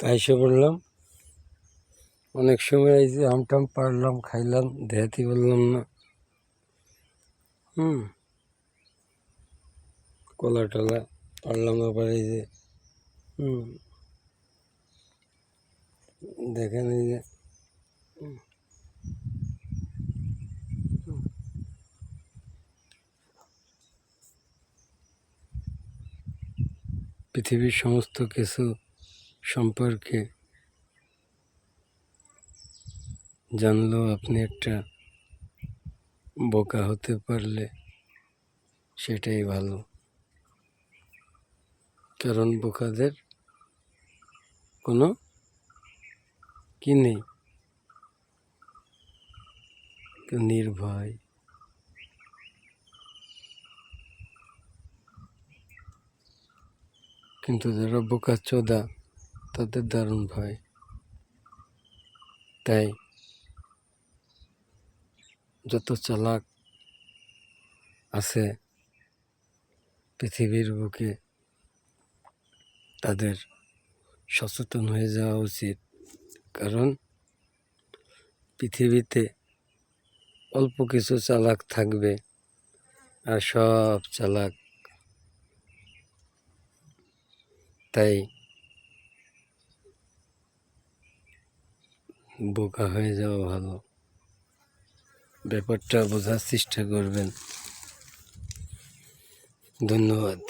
তাই এসে বললাম, অনেক সময় এই যে আমটাম পারলাম, খাইলাম, দেখাতে বললাম না। কলা টলা পারলাম, আবার এই যে দেখেন এই যে পৃথিবীর সমস্ত কিছু সম্পর্কে জানলেও আপনি একটা বোকা হতে পারলে সেটাই ভালো। কারণ বোকাদের কোনো কি নেই, নির্ভয়। কিন্তু যারা বোকা চোদা তাদের দারুণ ভয়। তাই যত চালাক আছে পৃথিবীর বুকে তাদের সচেতন হয়ে যাওয়া উচিত। কারণ পৃথিবীতে অল্প কিছু চালাক থাকবে, আর সব চালাক। তাই বোকা হয়ে যাওয়া ভালো। ব্যাপারটা বোঝার চেষ্টা করবেন। ধন্যবাদ।